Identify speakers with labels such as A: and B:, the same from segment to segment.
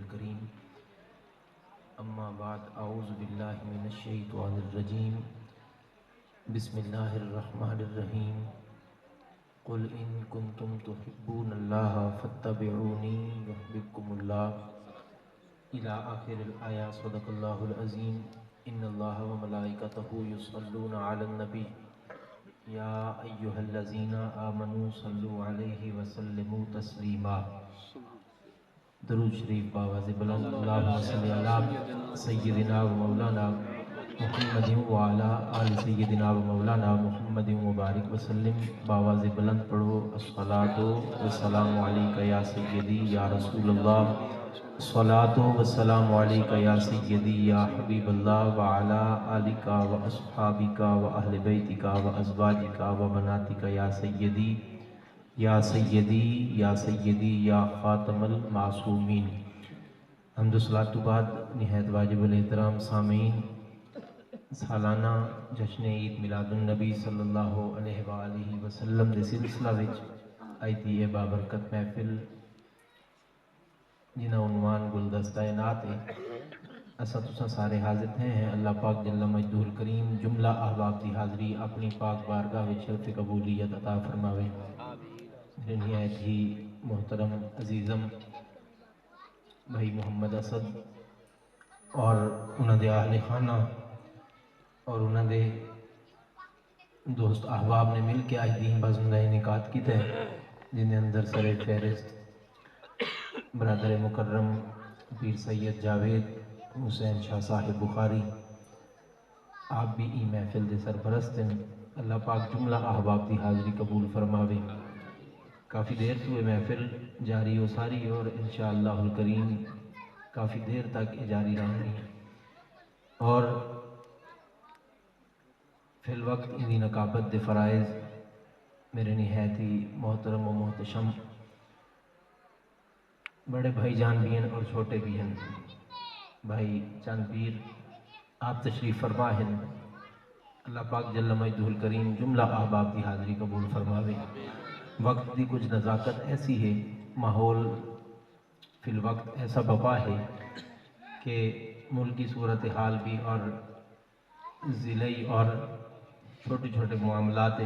A: الكريم اما بعد اعوذ باللہ من الشیطان الرجیم بسم اللہ الرحمن الرحیم قل ان کنتم تحبون اللہ فاتبعونی یحببکم اللہ الى آخر الآیہ. صدق اللہ العظیم. ان اللہ وملائکتہ یصلون علی النبی یا ایہا الذین آمنوا صلوا علیہ وسلموا تسلیما. درود شریف باواز بلند. اللہم صلی علی سیدنا و مولانا محمد وعلی آل سیدنا و مولانا محمد مبارک وسلم. باواز بلند پڑھو الصلاۃ والسلام علیک یا سیدی یا رسول اللہ، الصلاۃ والسلام علیک یا سیدی یا حبیب اللہ، وعلی آلک و اصحابک و اہل بیتک و ازواجک و بناتک یا سیدی یا سیدی یا سیدی یا خاتم المعصومین. حمد و صلاۃ تو بعد نہایت واجب الاحترام سامعین، سالانہ جشن عید میلاد النبی صلی اللہ علیہ وآلہ وسلم دے سلسلہ وچ آئی تھی اے بابرکت محفل جنہ عنوان گلدستہ نعت ہے. اسا تساں سارے حاضر ہیں. اللہ پاک جل مجدہ الکریم جملہ احباب دی حاضری اپنی پاک بارگاہ وچ شرف قبولیت عطا فرماوے. میرے نہایت ہی محترم عزیزم بھائی محمد اسد اور انہاں دے اہل خانہ اور انہاں دے دوست احباب نے مل کے آج دین بزم کا انعقاد کیتا ہے، جن کے اندر سر فہرست برادر مکرم پیر سید جاوید حسین شاہ صاحب بخاری، آپ بھی ای محفل دے سرپرست ہیں. اللہ پاک جملہ احباب دی حاضری قبول فرماوے. کافی دیر تو یہ محفل جاری ہو ساری اور انشاءاللہ الکریم کافی دیر تک یہ جاری رہنی اور فی الوقت انہی نقابت دے فرائض میرے نہایت ہی محترم و محتشم بڑے بھائی جان بھی ہیں اور چھوٹے بھی ہیں. بھائی چند پیر آپ تشریف فرما ہیں. اللہ پاک جل مجدہ الکریم جملہ احباب دی حاضری قبول فرماوے. وقت دی کچھ نزاکت ایسی ہے، ماحول فی الوقت ایسا بپا ہے کہ ملکی صورتحال بھی اور ضلعی اور چھوٹے چھوٹے معاملات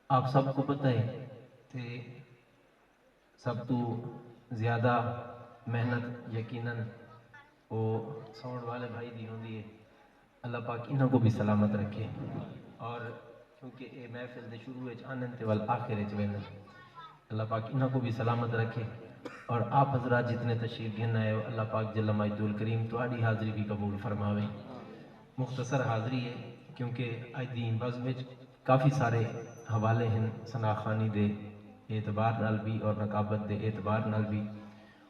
A: آپ سب کو پتہ ہے کہ سب تو زیادہ محنت یقیناً وہ ساؤنڈ والے بھائی دی ہوندی ہے. اللہ پاک انہوں کو بھی سلامت رکھے اور کیونکہ اے محفل دے شروع آنن تے والآخر ویندن، اللہ پاک انہوں کو بھی سلامت رکھے. اور آپ حضرات جتنے تشریف گھن آئے ہو اللہ پاک جل مجدہ الکریم تہاڈی حاضری بھی قبول فرماوے. مختصر حاضری ہے کیونکہ آج دین بزم وچ کافی سارے حوالے ہیں ثناخانی دے اعتبار نال بھی اور نقابت دے اعتبار نال بھی،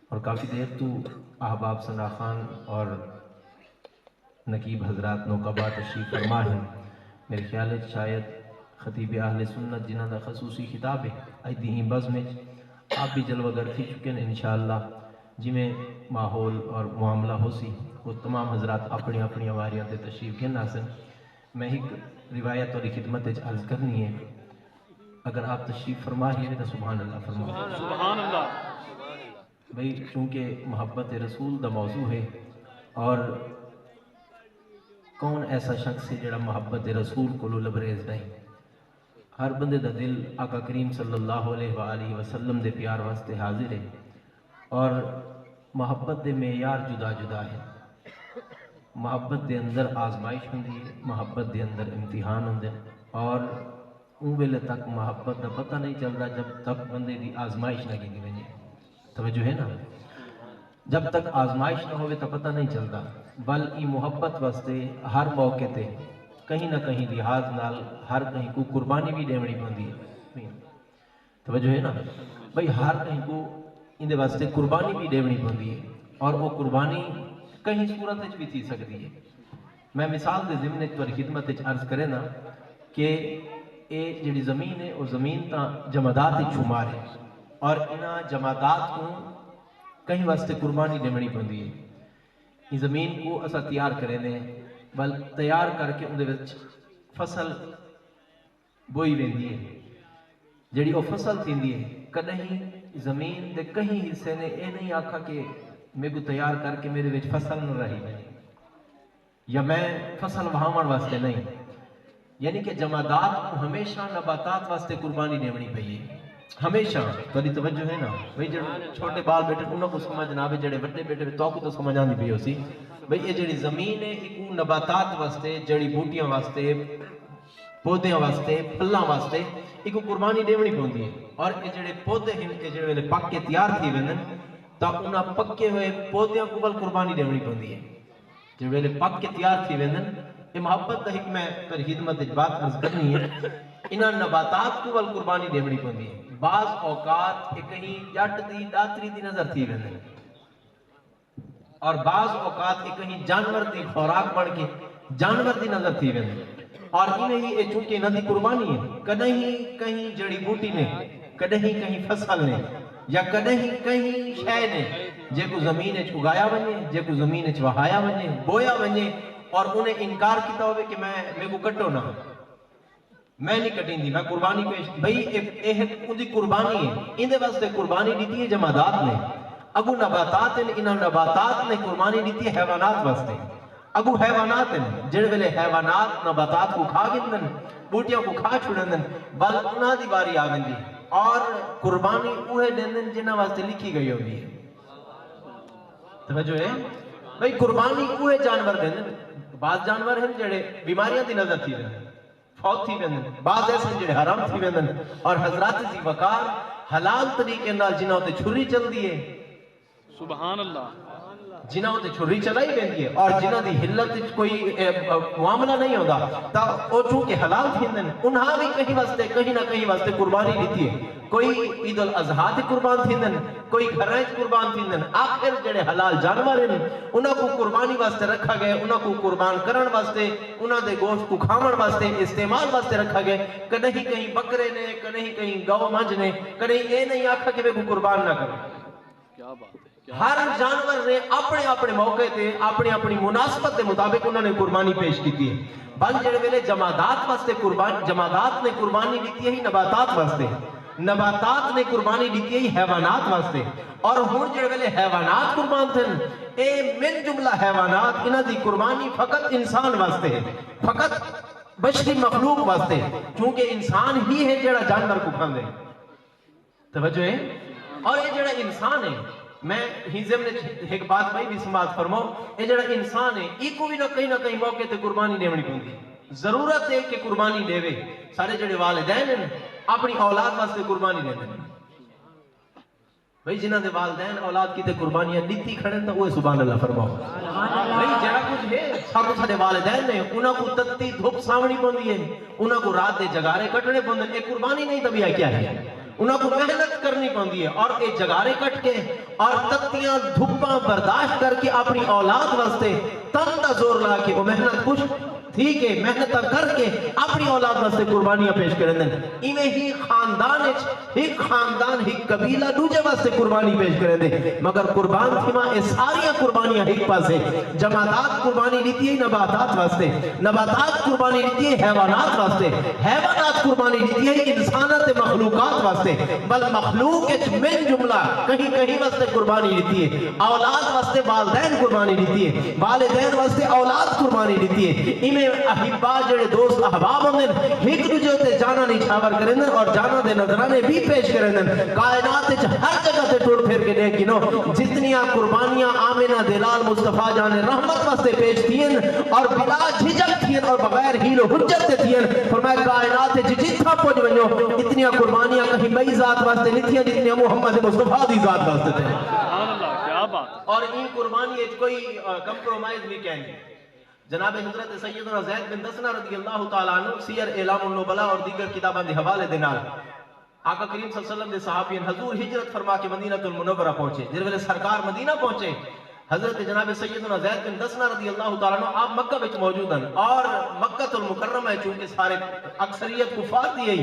A: اور کافی دیر تو احباب ثناخان اور نقیب حضرات نوقبہ تشریف فرما ہیں. میرے خیال ہے شاید خطیب اہل سنت جنہ دا خصوصی خطاب ہے آج دین بزم وچ آپ بھی جلوہ گر تھی چکے ہیں. انشاءاللہ جی میں ماحول اور معاملہ ہو سی وہ تمام حضرات اپنی اپنی آواریاں تے تشریف گھن آسن. میں ایک روایت اور خدمت عرض کرنی ہے، اگر آپ تشریف فرما رہی ہیں تو سبحان اللہ فرما.
B: سبحان اللہ.
A: بھئی چونکہ محبت رسول دا موضوع ہے اور کون ایسا شخص ہے جڑا محبت رسول کو لبریز نہیں. ہر بندے دا دل آقا کریم صلی اللہ علیہ وآلہ وسلم دے پیار واسطے حاضر ہے اور محبت دے معیار جدا جدا ہے. محبت دے اندر آزمائش ہوندی ہے، محبت دے اندر امتحان ہوندے اور ان ویلے تک محبت دا پتہ نہیں چلتا جب تک بندے دی آزمائش نہ کی وجے. توجہ ہے نا، جب تک آزمائش نہ ہوئے تو پتہ نہیں چلتا. بلکہ محبت واسطے ہر موقع تے کہیں نہ کہیں لحاظ نال ہر کہیں کو قربانی بھی دیونی پوندی ہے. توجہ ہے نا بھئی، ہر کہیں کو اندے واسطے قربانی بھی دیونی پوندی ہے اور وہ قربانی کہیں صورت بھی تھی سکتی ہے. میں مثال دے ضمن تہاڈی خدمت عرض کرے نا کہ اے جڑی زمین ہے وہ زمین تا جمادات شمار ہے اور انہاں جمادات کو کہیں واسطے قربانی دیونی پوندی ہے. یہ زمین کو اسا تیار کرے نے بل تیار کر کے اندے وچ فصل بوئی ویندی ہے. جڑی وہ فصل تھیندی ہے کدہیں زمین دے کہیں حصے نے اے نہیں آکھا کہ میرے کو تیار کر کے میرے وچ فصل نہ رہی ہے یا میں فصل وہاون واسطے نہیں، یعنی کہ جمادات کو ہمیشہ نباتات واسطے قربانی دیونی پئی ہے ہمیشہ. تھوڑی توجہ ہے نا بھئی جڑے چھوٹے بال بیٹھے انہوں کو سمجھ نہ آوے، جڑے وڈے بیٹھے تو کو تو سمجھ آندی پئی ہوسی بھئی یہ جڑی زمین ہے ایک نباتات واسطے، جڑی بوٹیاں واسطے، پودیاں واسطے، پھلاں واسطے ایک قربانی دیونی پوندی ہے. اور یہ جڑے پودے ہیں کہ جڑے ویلے پک کے تیار تھی ویندن تا انہاں پکے ہوئے پودیاں کو بل قربانی دیونی پوندی ہے. جو ویلے پک کے تیار تھی ویندن یہ محبت دا حکمہ پر خدمت بات عرض کرنی ہے. انہاں نباتات کو بل قربانی دیونی پوندی ہے. بعض اوقات کہ کہیں جٹ دی داتری دی نظر تھی ویندن اور بعض اوقات کہ کہیں جانور دی خوراک بن کے جانور دی نظر تھی ویندن. اور انہیں ہی چونکہ انہاں دی قربانی ہے، کدہیں کہیں جڑی بوٹی نے، کدہیں کہیں فصل نے، یا کدہیں کہیں شے نے جے کو زمین اچ اگایا بنے، جے کو زمین اچ وہایا بنے، بویا بنے اور انہیں انکار کیتا ہوئے کہ میں کو کٹو نہ، میں نہیں کٹیں دی، میں قربانی پیش بھئی ان دی قربانی ہے. ان دے واسطے قربانی دیتی ہے جمادات نے. اگو نباتات ہیں، انہاں نباتات نے قربانی دیتی ہے حیوانات واسطے. اگو حیوانات ہیں جڑے ویلے حیوانات نباتات کو کھا گندن، بوٹیاں کو کھا چھڑندن، بل انہاں دی باری آوندی اور قربانی اوہ دیندن جنہاں واسطے لکھی گئی ہوگی. توجہ ہے بھئی قربانی اوہ جانور دیندن. بعض جانور ہیں جڑے بیماریاں دی نظر تھی ویندن، فوت تھی ویندن، بعض ایسے جڑے حرام تھی ویندن. اور حضرات ذی وقار حلال طریقے نال جنہاں تے چھری چل دی ہے، سبحان اللہ، جنہاں تے چھری چلائی ویندی ہے اور جنہاں دی حلت کوئی معاملہ نہیں ہوتا تا او چونکہ حلال تھیندن انہاں بھی کہیں واسطے کہیں نہ کہیں واسطے قربانی دیتی ہے. کوئی عید الاضحیٰ تے قربان تھیندن، کوئی گھرائیں قربان تھیندن. آخر جڑے حلال جانور ہیں انہاں کو قربانی واسطے رکھا گئے، انہاں کو قربان کرن واسطے، انہاں دے گوشت کو کھاون واسطے، استعمال واسطے رکھا گئے. کدہیں کہیں بکرے نے، کدہیں کہیں گاؤ منج نے، کدہیں یہ نہیں آکھا کہ وہ کو قربان نہ کرو. کیا بات ہے. ہر جانور نے اپنے اپنے موقع تے اپنی اپنی مناسبت کے مطابق انہوں نے قربانی پیش کی ہے. بل جڑے ویلے جمادات واسطے قربانی، جمادات نے قربانی دیتی ہے نباتات واسطے، نباتات نے قربانی دیتی ہے حیوانات واسطے. اور ہن جڑے ویلے حیوانات قربان تھے اے من جملہ حیوانات انہاں دی قربانی فقط انسان واسطے ہے، فقط بشری مخلوق واسطے، کیونکہ انسان ہی ہے جڑا جانور کو کھاندے. توجہ ہے. اور یہ جڑا انسان ہے، میں ہی ضمن ایک بات بھائی بھی سماعت فرماؤ، یہ جڑا انسان ہے ایک کو بھی نہ کہیں موقع تے قربانی دیونی پوندی. ضرورت ہے کہ قربانی دے. سارے جڑے والدین ہیں اپنی اولاد واسطے قربانی دے دیں. بھئی جنہاں دے والدین اولاد کی تے قربانیاں دیتی کھڑن تو وہ سبحان اللہ فرماؤ. بھئی جڑا کچھ ہے سب سارے والدین نے انہاں کو تتی دھوپ سامنی پوندی ہے، انہاں کو رات دے جگارے کٹنے پوندے. ایک قربانی نہیں تو بھی کیا ہے، انہاں کو محنت کرنی پوندی ہے اور اے جگارے کٹ کے اور تتیاں دھوپاں برداشت کر کے اپنی اولاد واسطے تن دا زور لا کے وہ محنت کچھ ٹھیک ہے محنت کر کے اپنی اولاد واسطے قربانیاں پیش کریں. ایویں ہی خاندان ایک خاندان ایک قبیلہ دوجے واسطے قربانی پیش کریں. مگر قربان تھیما اے ساریاں قربانیاں ایک پاس ہے. جمادات قربانی دیتی ہے نباتات واسطے، نباتات قربانی دیتی ہے حیوانات واسطے، حیوانات قربانی دیتی ہے انسانات مخلوقات واسطے. بل مخلوق من جملہ کہیں کہیں واسطے قربانی دیتی ہے. اولاد واسطے والدین قربانی دیتی ہے، والدین واسطے اولاد قربانی دیتی ہے. احبا جڑے دوست احباب ہوں ایک دوجے تے جانا نہیں چھاور کریں اور جانا دے نظرانے بھی پیش کریں. کائنات ہر جگہ تے ٹوڑ پھر کے دیکھ گنو جتنیاں قربانیاں آمینہ دلال مصطفیٰ جان رحمت واسطے پیش تھین اور بلا جھجک تھین اور بغیر ہیل و حجت تے تھین. فرمایا کائنات جتھا پوج ونجو اتنیاں قربانیاں کہیں بئی ذات واسطے نہیں تھیں جتنیاں محمد مصطفیٰ دی ذات واسطے تھے. اور ان قربانی کوئی کمپرومائز بھی کہیں. جناب حضرت سیدنا زید بن دسنہ رضی اللہ تعالیٰ عنہ سیر اعلام النبلاء اور دیگر کتابان دے حوالے دینال آقا کریم صلی اللہ علیہ وسلم دے صحابین حضور ہجرت فرما کے مدینہ المنورہ پہنچے. جس ویلے سرکار مدینہ پہنچے حضرت جناب سیدنا زید بن دسنہ رضی اللہ تعالیٰ عنہ آپ مکہ وچ موجود ہیں اور مکہ المکرمہ چونکہ سارے اکثریت کفار دی ہے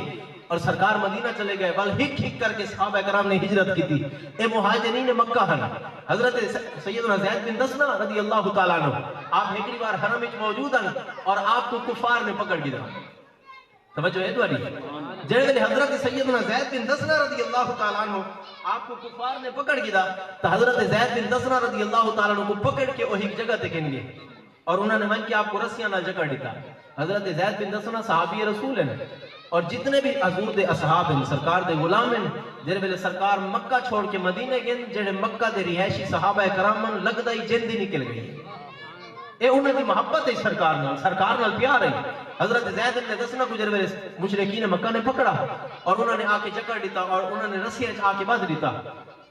A: اور سرکار مدینہ چلے گئے. بل ہک ہک کر کے صحابہ کرام نے ہجرت کی تھی. اے مہاجرین مکہ ہیں. حضرت سیدنا زید بن دسنہ رضی اللہ تعالیٰ عنہ آپ ایک بار حرم وچ موجود ہیں اور آپ کو کفار نے پکڑ گیا. توجہ ہے دواری جڑے ویلے حضرت سیدنا زید بن دسنا رضی اللہ تعالیٰ عنہ آپ کو کفار نے پکڑ گیا تو حضرت زید بن دسنا رضی اللہ تعالیٰ عنہ کو پکڑ کے وہی جگہ تے کہیں گے اور انہوں نے من کہ آپ کو رسیاں نہ جگہ دیتا. حضرت زید بن دسنا صحابی رسول ہیں اور جتنے بھی حضور دے اصحاب ہیں سرکار دے غلام ہیں جڑے ویلے سرکار مکہ چھوڑ کے مدینے گئے جڑے مکہ دے رہائشی صحابہ کرام لگدا ہی جن دی نکل گئی. اے انہوں دی محبت ہے سرکار نال پیار ہے. حضرت زید بن دسنا کو جڑے ویلے مشرکین مکہ نے پکڑا اور انہوں نے آ کے جکڑ دیتا اور انہوں نے رسیاں آ کے باندھ دیتا.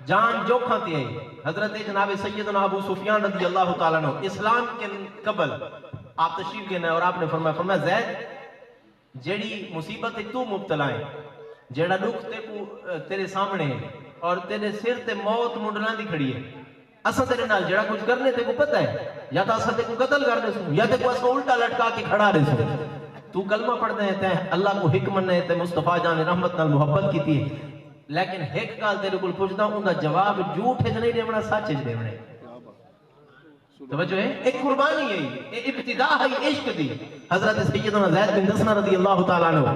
A: جان جوکھاں تے آئی. حضرت جناب سیدنا ابو سفیان رضی اللہ تعالیٰ عنہ اسلام کے قبل آپ تشریف گئے اور آپ نے فرمایا زید جیڑی مصیبت تو مبتلا ہے جیڑا دکھ تیرے سامنے ہے اور تیرے سر تے موت منڈلان دی کھڑی ہے اساں تیرے نال جیڑا کچھ کرنے تے کو پتہ ہے یا تو اساں تے کو قتل کرنے سو یا تے کو اساں الٹا لٹکا کے کھڑا رہے سو. تو کلمہ پڑھ دے تے اللہ کو حکمت نے تے مصطفیٰ جان رحمت نال محبت کیتی ہے لیکن ایک گل تیرے کو پوچھدا ہوں دا جواب جھوٹ ہے نہیں دیونا سچ ہے دیونا. توجہ ہے ایک قربانی ہے یہ ابتدا ہے عشق دی. حضرت سیدنا زید بن دسنا رضی اللہ تعالیٰ عنہ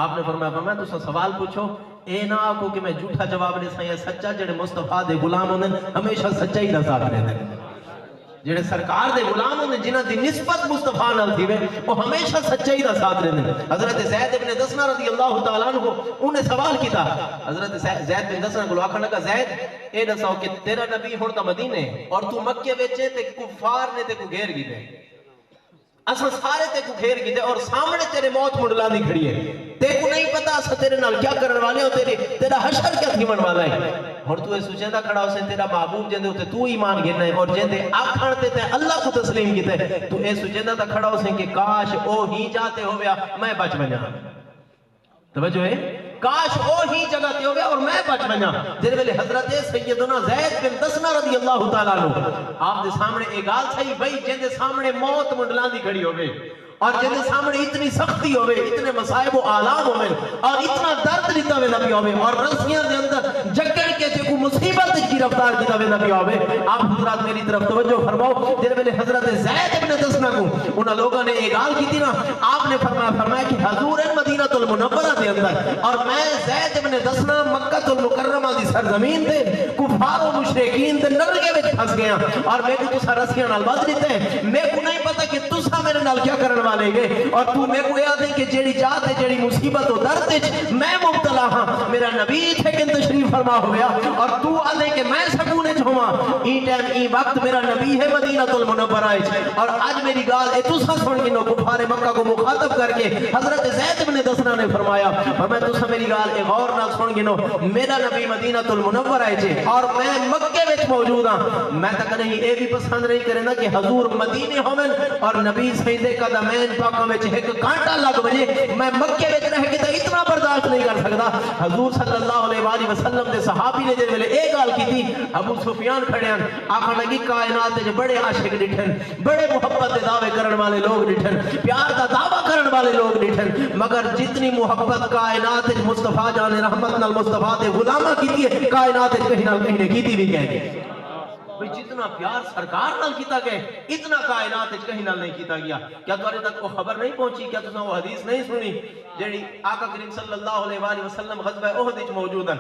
A: آپ نے فرمایا تو سوال پوچھو اے نہ آکو کہ میں جھوٹا جواب دے ساں یا سچا جڑے مصطفیٰ دے غلام ہوندے ہمیشہ سچائی دا ساتھ رہندے جڑے سرکار دے غلام ہوندے جنہاں دی نسبت مصطفیٰ نال تھی وہ ہمیشہ سچائی دا ساتھ رہندے. حضرت زید بن دسنا رضی اللہ تعالیٰ عنہ انہیں سوال کیتا. حضرت زید بن دسنا کو آکھن لگا زید اے دساؤ کہ تیرا نبی ہن تا مدینے اور تو مکے وچ تے کفار نے تے کو گھیر گئے اساں سارے تے کو گھیر گئے اور سامنے تیرے موت منڈلان دی کھڑی ہے تے کو نہیں پتا اساں تیرے نال کیا کرن والے ہو تیرا حشر کیا تھیون والا ہے. اور تو اے سوچیندا کھڑا ہوسے تیرا محبوب جندے ہوتے تو ایمان گھننا ہے اور جندے آکھن تے تے اللہ کو تسلیم کیتے تو اے سوچیندا تا کھڑا ہوسے کہ کاش او ہی جاتے ہویا میں بچ بنیا. توجہ ہے کاش او ہی جگہ تے ہویا اور میں بچ بنیا. جے ویلے حضرت سیدنا زید بن دسنا رضی اللہ تعالیٰ عنہ آپ دے سامنے ایک گل تھی بھائی جندے سامنے موت منڈلان دی کھڑی ہوے اور جن سامنے اتنی سختی ہوئے اتنے مصائب و آلام ہوئے اور اتنا درد لیتا ہوئے نبی ہوئے اور رسیاں دے اندر جگڑ کے جو کو مصیبت کی رفتار کیتا ہوئے نبی ہوئے. آپ حضرات میری طرف توجہ فرماؤ جن میں حضرت زید بن دسنا کو انہاں لوگوں نے ایک گل کی تھی نا آپ نے فرمایا کہ حضور مدینہ المنورہ دے اندر اور میں زید بن دسنا مکہ المکرمہ دی سرزمین تے کفار و مشرکین تے نرگے وچ پھنس گیا اور میں کو تسا رسیاں نال باندھ دیتے میں کو نہیں پتا کہ تسا میرے نال کیا کرن لے گئے اور تو میں کو یاد ہے کہ جیڑی جات ہے جیڑی مصیبت و درد میں مبتلا ہاں میرا نبی تھے کہ تشریف فرما ہو گیا اور تو آدھے کہ میں سکونے چھوما ای ٹائم ای وقت میرا نبی ہے مدینہ المنورہ اور آج میری گال اے تسا سن گنو کفار مکہ کو مخاطب کر کے حضرت زید بن دسنا نے فرمایا اور میں تسا میری گال اے غور نہ سن گنو میرا نبی مدینہ المنورہ ہے اور میں مکے وچ موجود ہاں. میں تک نہیں اے بھی پسند نہیں کرے نا کہ حضور مدینے ہومن اور نبی سیدے قدمین پاکوں میں ایک کانٹا لگ بجے میں مکے میں رہ کے اتنا برداشت نہیں کر سکتا. حضور صلی اللہ علیہ وآلہ وسلم دے صحابی نے جب ایک گال کی تھی ابو سفیان کھڑے ہیں آخر لگی کائنات جو بڑے عاشق ڈٹھن بڑے محبت دے دعوے کرن والے لوگ ڈٹھن پیار دا دعویٰ کرن والے لوگ ڈٹھن مگر جتنی محبت کائنات مصطفیٰ جان رحمت نال مصطفیٰ دے غلامہ کی ہے کائنات کہیں نہ کہیں نے کی بھی کہہ گئے. جتنا پیار سرکار نال کیتا گئے اتنا کائنات کہیں نال نہیں کیتا گیا. کیا تمہارے تک وہ خبر نہیں پہنچی کیا تساں وہ حدیث نہیں سنی جیڑی آقا کریم صلی اللہ علیہ وآلہ وسلم غزوہ احد وچ موجود ہیں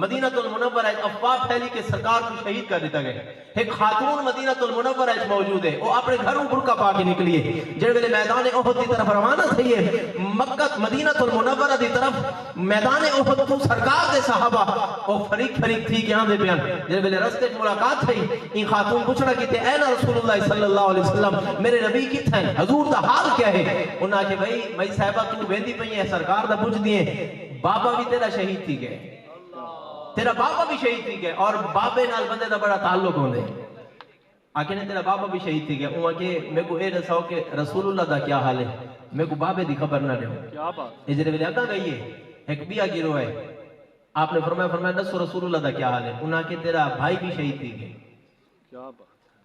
A: مدینہ المنورہ افواہ پھیلی کے سرکار کو شہید کر دیتا گیا. ایک خاتون مدینہ المنورہ وچ موجود ہے وہ اپنے گھروں برقع پا کے نکلی ہے جڑے ویلے میدان احد کی طرف روانہ تھی ہے مکہ مدینہ المنورہ دی طرف میدان احد تو سرکار دے صحابہ وہ فریق تھی کہ آندے بیان جڑے ویلے رستے وچ ملاقات تھی این خاتون پوچھنا کہتے ہیں اے رسول اللہ صلی اللہ علیہ وسلم میرے نبی کتھے ہیں حضور دا حال کیا ہے. انہاں کہ بھائی میں صاحبہ تو ویندی پئی ہے سرکار دا پوچھ دیے بابا بھی تیرا شہید تھی گئے تیرا بابا بھی شہید تھی گئے اور بابے نال بندے دا بڑا تعلق ہوندے آکے نے تیرا بابا بھی شہید تھی گئے. انہاں کہ میں کو اے دساؤ کہ رسول اللہ دا کیا حال ہے میں کو بابے دی خبر نہ دیو. کیا بات اجرے ویلے اگا گئی ہے ایک بیا گروہ ہے آپ نے فرمایا دسو رسول اللہ دا کیا حال ہے. انہاں کہ تیرا بھائی بھی شہید تھی گئے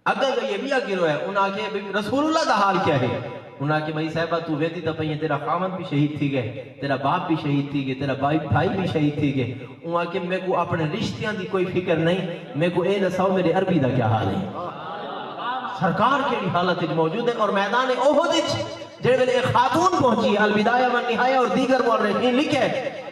A: اگر یہ بھی گروہ ہے انہاں کہ رسول اللہ دا حال کیا ہے. انہاں کہ بھائی صاحبہ تو ویدی تا پہی تیرا خامد بھی شہید تھی گئے تیرا باپ بھی شہید تھی گئے تیرا بھائی بھی شہید تھی گئے. انہاں کہ میں کو اپنے رشتیاں دی کوئی فکر نہیں میں کو اے دساؤ میرے عربی دا کیا حال ہے. سرکار کے حالت موجود ہے اور میدان احد جڑے ویلے خاتون پہنچی البدایہ والنہایہ اور دیگر مورخین لکھے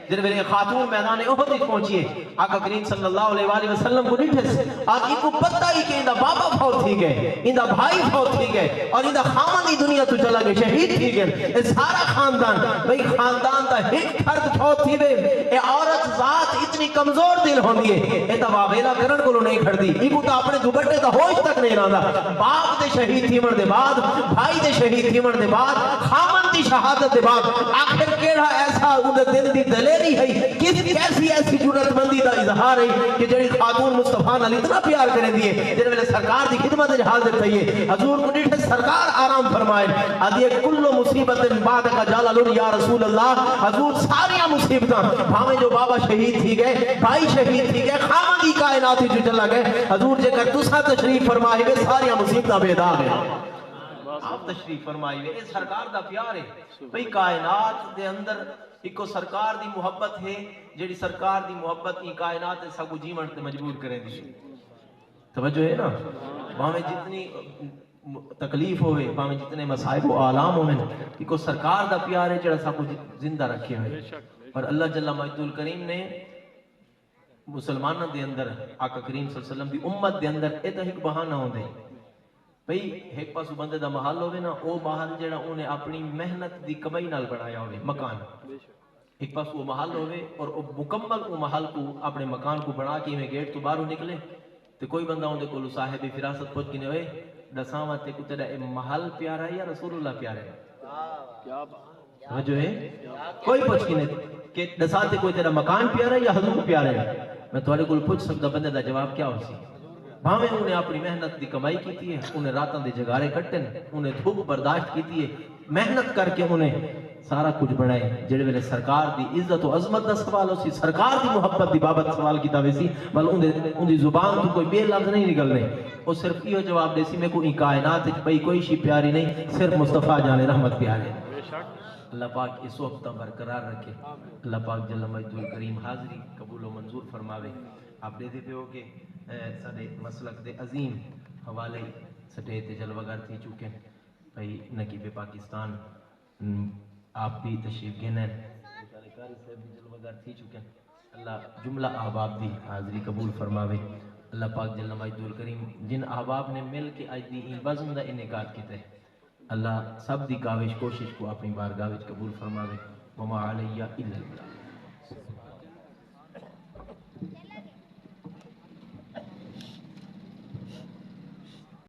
A: جڑے ویلے خاتون میدان احد پہنچی آقا کریم صلی اللہ علیہ وآلہ وسلم کو ڈٹھے آقا کو پتہ ہی کہ اندہ بابا فوت تھی گئے اندہ بھائی فوت تھی گئے اور اندہ خامن دنیا تو چلا گئے شہید تھی گئے اے سارا خاندان بھئی خاندان تا ایک فرد فوت تھی گئے اے عورت ذات اتنی کمزور دل ہوندی ہے اے تا واویلا کرن کو نہیں کھڑ دی ایگو تا اپنے دوبٹے تا ہوش تک نہیں رہا باپ دے شہید تھی من دے بعد بھائی دے شہید تھی من دے بعد خامن دی شہادت دے بعد آخر کیڑا ایسا اندر دل دی دلیری ہے کیسی ایسی جرت مندی دا اظہار ہے کہ جڑی خاتون مصطفیٰ نال اتنا پیار کریں دیئے جنہوں نے سرکار دی خدمت حاضر تھئیے حضور کو نیٹھے سرکار آرام فرمائے آدھیے کل مصیبت بعد کا جلال یا رسول اللہ حضور ساریاں مصیبتاں بھامے جو بابا شہید تھی گئے بھائی شہید تھی گئے خامدی کائناتی جو چلا گئے حضور جے کر تسا تشریف فرمائے گئے ساریاں مصیبتاں بیدا گئے آپ تشریف فرمائے گئے اس سرکار دا پیار ہے بھئی کائنات دے اندر ایک کو سرکار دی محبت ہے جیڑی سرکار دی محبت کی کائنات سا کو جیون تے مجبور کریں دی توجہ ہے نا وہاں میں جتنی تکلیف ہوئے وہاں میں جتنے مصائب و آلام ہوئے ایک کو سرکار دا پیار ہے جیڑا سا کو زندہ رکھے ہوئے اور اللہ جل مجد الکریم نے مسلمانوں دے اندر آقا کریم صلی اللہ علیہ وسلم دی امت دے اندر ایتا ایک بہانہ ہوں دے بھئی ایک پاسو بندے دا محل ہوئے نا او محل جیڑا انہیں اپنی محنت دی کمائی نال بنایا ہوئے مکان ایک پاس وہ محل ہوئے اور مکمل وہ محل کو اپنے مکان کو بنا کے میں گیٹ تو باہروں نکلے تو کوئی بندہ ہوندے کو صاحب فراست پوچھ کنے ہوئے دساں تے کو تیرا محل پیارا ہے یا رسول اللہ پیارا ہے جو ہے کوئی پوچھ کنے کہ دساں تے کوئی تیرا مکان پیارا ہے یا حضور پیارا ہے میں تھوڑے کو پوچھ سکتا بندے دا جواب کیا ہو سی بھاویں انہیں اپنی محنت دی کمائی کیتی ہے انہیں راتاں دے جگارے کٹن انہیں دھوپ برداشت کیتی ہے محنت کر کے انہیں سارا کچھ بنائے جڑے ویلے سرکار دی عزت و عظمت دا سوال ہو سی سرکار دی محبت دی بابت سوال کیتا وے سی بل ان دی زبان تو کوئی بے لفظ نہیں نکلنے وہ صرف یہ جواب دے سی میں کوئی کائنات بھئی کوئی شی پیاری نہیں صرف مصطفیٰ جان رحمت پیارے اللہ پاک اس وقت برقرار رکھے اللہ پاک جل مجد الکریم حاضری قبول و منظور فرماوے آپ دے دیتے ہو کہ سارے مسلک دے عظیم حوالے سٹے تے جلوگر تھی چکے بھئی نقیب پاکستان آپ بھی تشریف گھنے کاری صاحب بھی جلوگر تھی چکے اللہ جملہ احباب دی حاضری قبول فرماوے اللہ پاک جل مجد الکریم جن احباب نے مل کے آج دی بزم دا انعقاد کیتے اللہ سب دی کاوش کوشش کو اپنی بارگاہ وچ قبول فرماوے وما علیہ الا اللہ